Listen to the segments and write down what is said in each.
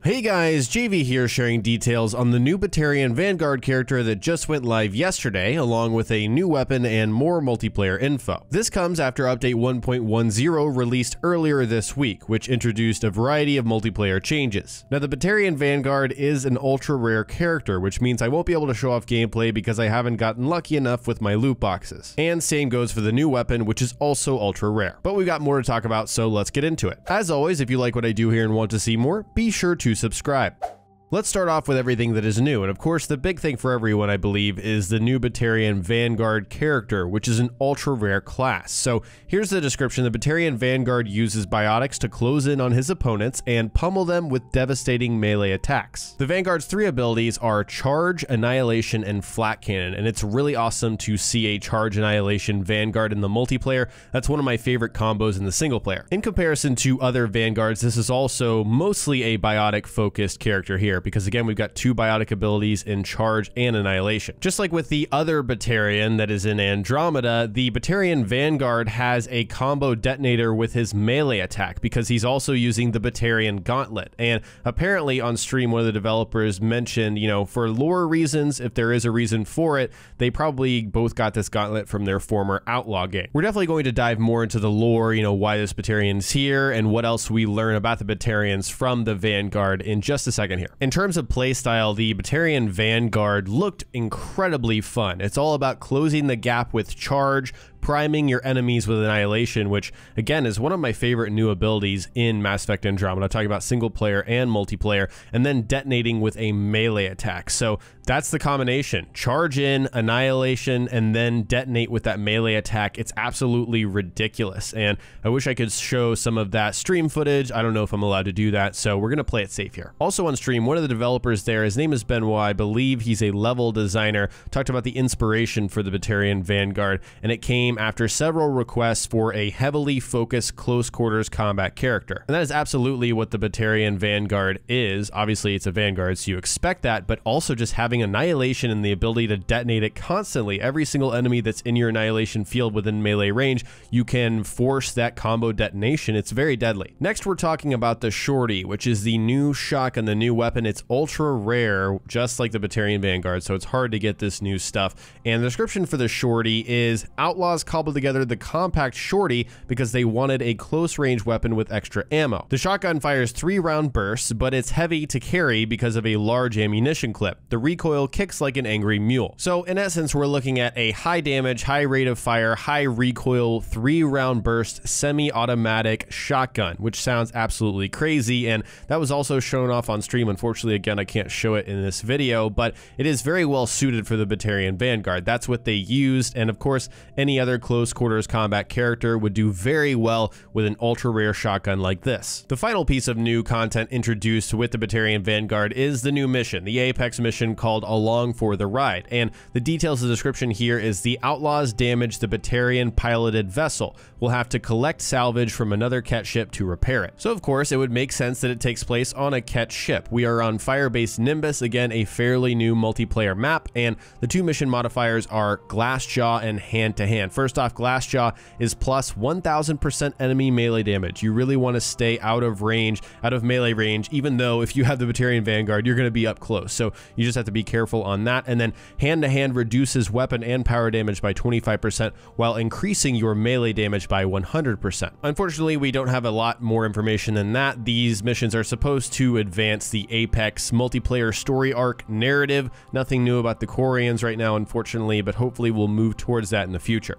Hey guys, JV here sharing details on the new Batarian Vanguard character that just went live yesterday, along with a new weapon and more multiplayer info. This comes after update 1.10 released earlier this week, which introduced a variety of multiplayer changes. Now the Batarian Vanguard is an ultra rare character, which means I won't be able to show off gameplay because I haven't gotten lucky enough with my loot boxes. And same goes for the new weapon, which is also ultra rare. But we've got more to talk about, so let's get into it. As always, if you like what I do here and want to see more, be sure to subscribe. Let's start off with everything that is new, and of course the big thing for everyone, I believe, is the new Batarian Vanguard character, which is an ultra rare class. So here's the description. The Batarian Vanguard uses biotics to close in on his opponents and pummel them with devastating melee attacks. The Vanguard's three abilities are Charge, Annihilation, and Flat Cannon, and it's really awesome to see a Charge Annihilation Vanguard in the multiplayer. That's one of my favorite combos in the single player. In comparison to other Vanguards, this is also mostly a biotic focused character here, because again, we've got two biotic abilities in Charge and Annihilation. Just like with the other Batarian that is in Andromeda, the Batarian Vanguard has a combo detonator with his melee attack because he's also using the Batarian Gauntlet. And apparently on stream, one of the developers mentioned, you know, for lore reasons, if there is a reason for it, they probably both got this gauntlet from their former Outlaw game. We're definitely going to dive more into the lore, you know, why this Batarian's here and what else we learn about the Batarians from the Vanguard in just a second here. In terms of playstyle, the Batarian Vanguard looked incredibly fun. It's all about closing the gap with Charge, priming your enemies with Annihilation, which again is one of my favorite new abilities in Mass Effect Andromeda, talking about single player and multiplayer, and then detonating with a melee attack. So that's the combination. Charge in, Annihilation, and then detonate with that melee attack. It's absolutely ridiculous, and I wish I could show some of that stream footage. I don't know if I'm allowed to do that, so we're gonna play it safe here. Also on stream, one of the developers there, his name is Benoit, I believe he's a level designer, talked about the inspiration for the Batarian Vanguard, and it came after several requests for a heavily focused close quarters combat character. And that is absolutely what the Batarian Vanguard is. Obviously it's a Vanguard, so you expect that, but also just having Annihilation and the ability to detonate it constantly. Every single enemy that's in your Annihilation field within melee range, you can force that combo detonation. It's very deadly. Next, we're talking about the Shorty, which is the new shotgun, the new weapon. It's ultra rare, just like the Batarian Vanguard, so it's hard to get this new stuff. And the description for the Shorty is Outlaws cobbled together the compact Shorty because they wanted a close range weapon with extra ammo. The shotgun fires 3-round bursts, but it's heavy to carry because of a large ammunition clip. The recoil kicks like an angry mule. So in essence, we're looking at a high damage, high rate of fire, high recoil, 3-round burst, semi-automatic shotgun, which sounds absolutely crazy. And that was also shown off on stream. Unfortunately, again, I can't show it in this video, but it is very well suited for the Batarian Vanguard. That's what they used. And of course, any other close quarters combat character would do very well with an ultra rare shotgun like this. The final piece of new content introduced with the Batarian Vanguard is the new mission, the Apex mission called Along for the Ride. And the details of the description here is the Outlaws damage the Batarian piloted vessel. We'll have to collect salvage from another Ket ship to repair it. So of course, it would make sense that it takes place on a Ket ship. We are on Firebase Nimbus, again, a fairly new multiplayer map, and the two mission modifiers are Glassjaw and Hand to Hand. First off, Glassjaw is plus 1000% enemy melee damage. You really want to stay out of range, out of melee range, even though if you have the Batarian Vanguard, you're going to be up close. So you just have to be careful on that. And then Hand to Hand reduces weapon and power damage by 25% while increasing your melee damage by 100%. Unfortunately, we don't have a lot more information than that. These missions are supposed to advance the Apex multiplayer story arc narrative. Nothing new about the Quarians right now, unfortunately, but hopefully we'll move towards that in the future.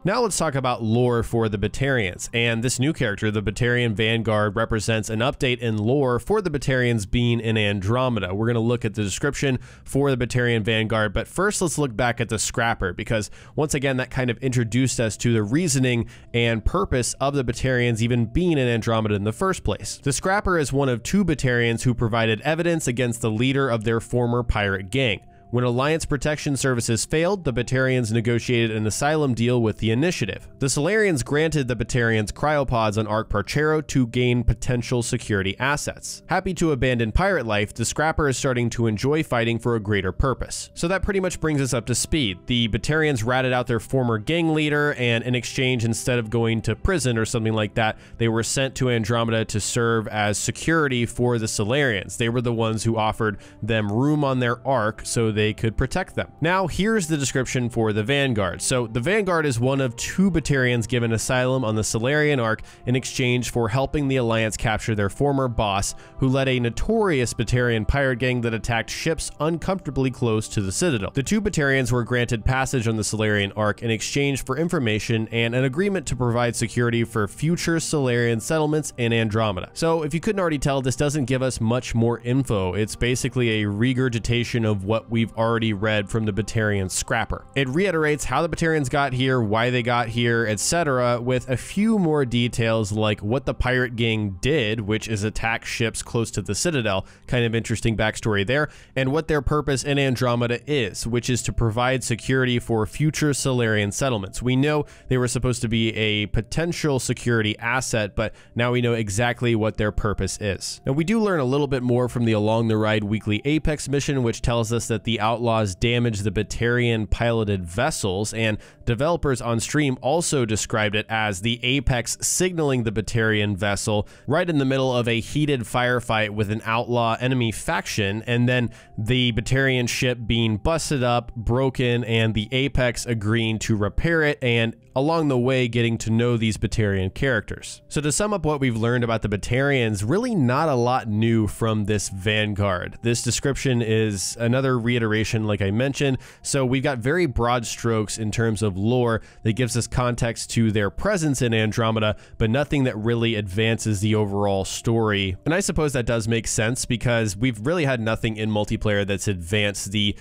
Now let's talk about lore for the Batarians, and this new character, the Batarian Vanguard, represents an update in lore for the Batarians being in Andromeda. We're going to look at the description for the Batarian Vanguard, but first let's look back at the Scrapper, because once again that kind of introduced us to the reasoning and purpose of the Batarians even being in Andromeda in the first place. The Scrapper is one of two Batarians who provided evidence against the leader of their former pirate gang. When Alliance protection services failed, the Batarians negotiated an asylum deal with the Initiative. The Solarians granted the Batarians cryopods on Arc Parchero to gain potential security assets. Happy to abandon pirate life, the Scrapper is starting to enjoy fighting for a greater purpose. So that pretty much brings us up to speed. The Batarians ratted out their former gang leader, and in exchange, instead of going to prison or something like that, they were sent to Andromeda to serve as security for the Solarians. They were the ones who offered them room on their Arc so they could protect them. Now, here's the description for the Vanguard. So the Vanguard is one of 2 Batarians given asylum on the Solarian Arc in exchange for helping the Alliance capture their former boss, who led a notorious Batarian pirate gang that attacked ships uncomfortably close to the Citadel. The 2 Batarians were granted passage on the Solarian Arc in exchange for information and an agreement to provide security for future Solarian settlements in Andromeda. So if you couldn't already tell, this doesn't give us much more info. It's basically a regurgitation of what we've already read from the Batarian Scrapper. It reiterates how the Batarians got here, why they got here, etc., with a few more details like what the pirate gang did, which is attack ships close to the Citadel, kind of interesting backstory there, and what their purpose in Andromeda is, which is to provide security for future Solarian settlements. We know they were supposed to be a potential security asset, but now we know exactly what their purpose is. Now, we do learn a little bit more from the Along the Ride weekly Apex mission, which tells us that the Outlaws damaged the Batarian piloted vessels, and developers on stream also described it as the Apex signaling the Batarian vessel right in the middle of a heated firefight with an outlaw enemy faction, and then the Batarian ship being busted up, broken, and the Apex agreeing to repair it, and along the way getting to know these Batarian characters. So to sum up what we've learned about the Batarians, really not a lot new from this Vanguard. This description is another reiteration like I mentioned, so we've got very broad strokes in terms of lore that gives us context to their presence in Andromeda, but nothing that really advances the overall story. And I suppose that does make sense because we've really had nothing in multiplayer that's advanced the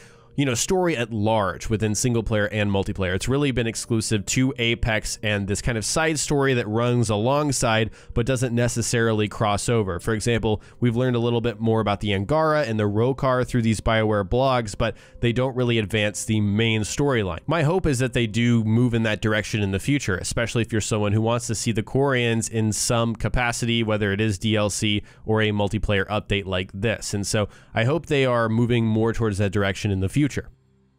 story at large within single player and multiplayer. It's really been exclusive to Apex and this kind of side story that runs alongside but doesn't necessarily cross over. For example, we've learned a little bit more about the Angara and the Rokar through these BioWare blogs, but they don't really advance the main storyline. My hope is that they do move in that direction in the future, especially if you're someone who wants to see the Quarians in some capacity, whether it is DLC or a multiplayer update like this. And so I hope they are moving more towards that direction in the future.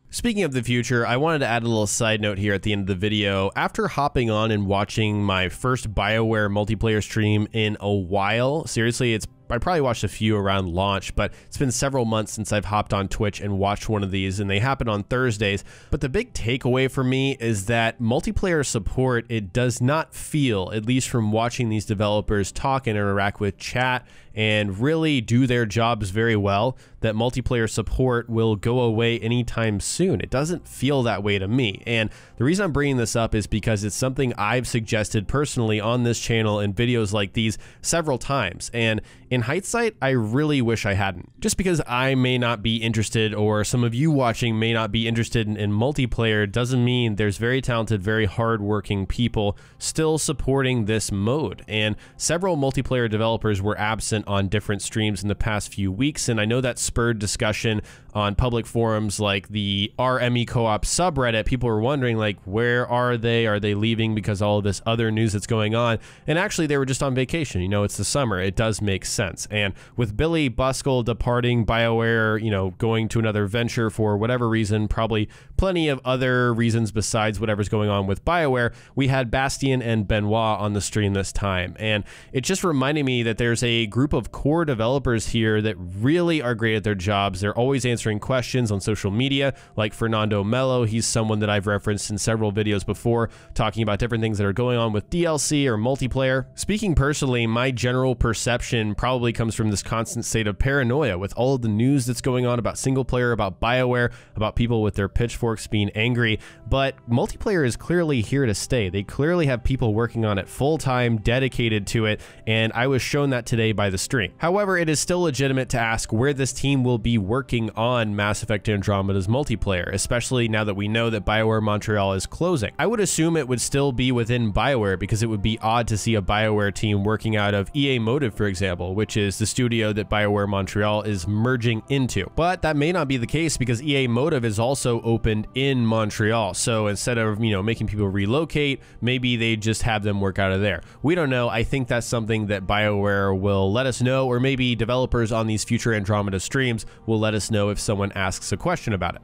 Speaking of the future, I wanted to add a little side note here at the end of the video. After hopping on and watching my first BioWare multiplayer stream in a while, seriously, I probably watched a few around launch, but it's been several months since I've hopped on Twitch and watched one of these, and they happen on Thursdays. But the big takeaway for me is that multiplayer support, it does not feel, at least from watching these developers talk and interact with chat and really do their jobs very well, that multiplayer support will go away anytime soon. It doesn't feel that way to me. And the reason I'm bringing this up is because it's something I've suggested personally on this channel in videos like these several times. And in hindsight, I really wish I hadn't. Just because I may not be interested, or some of you watching may not be interested in multiplayer, doesn't mean there's very talented, very hardworking people still supporting this mode. And several multiplayer developers were absent on different streams in the past few weeks, and I know that spurred discussion on public forums like the RME Co-op subreddit. People were wondering, like, where are they? Are they leaving because all of this other news that's going on? And actually, they were just on vacation. It's the summer. It does make sense. And with Billy Buskell departing BioWare, going to another venture for whatever reason, probably plenty of other reasons besides whatever's going on with BioWare, we had Bastien and Benoit on the stream this time. And it just reminded me that there's a group of core developers here that really are great at their jobs. They're always answering questions on social media, like Fernando Mello. He's someone that I've referenced in several videos before, talking about different things that are going on with DLC or multiplayer. Speaking personally, my general perception probably comes from this constant state of paranoia with all of the news that's going on about single player, about BioWare, about people with their pitchforks being angry. But multiplayer is clearly here to stay. They clearly have people working on it full time, dedicated to it, and I was shown that today by the stream. However, it is still legitimate to ask where this team will be working on on Mass Effect Andromeda's multiplayer, especially now that we know that BioWare Montreal is closing. I would assume it would still be within BioWare because it would be odd to see a BioWare team working out of EA Motive, for example, which is the studio that BioWare Montreal is merging into. But that may not be the case because EA Motive is also opened in Montreal. So instead of, making people relocate, maybe they just have them work out of there. We don't know. I think that's something that BioWare will let us know, or maybe developers on these future Andromeda streams will let us know if someone asks a question about it.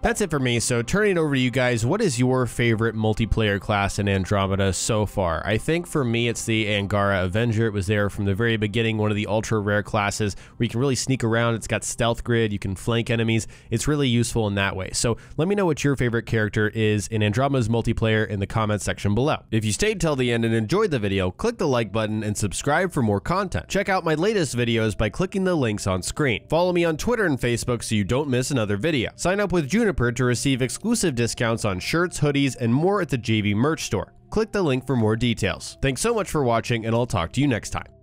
That's it for me, so turning it over to you guys, what is your favorite multiplayer class in Andromeda so far? I think for me it's the Angara Avenger. It was there from the very beginning, one of the ultra rare classes where you can really sneak around. It's got stealth grid, you can flank enemies. It's really useful in that way. So let me know what your favorite character is in Andromeda's multiplayer in the comments section below. If you stayed till the end and enjoyed the video, click the like button and subscribe for more content. Check out my latest videos by clicking the links on screen. Follow me on Twitter and Facebook so you don't miss another video. Sign up with Juniper to receive exclusive discounts on shirts, hoodies, and more at the JV merch store. Click the link for more details. Thanks so much for watching, and I'll talk to you next time.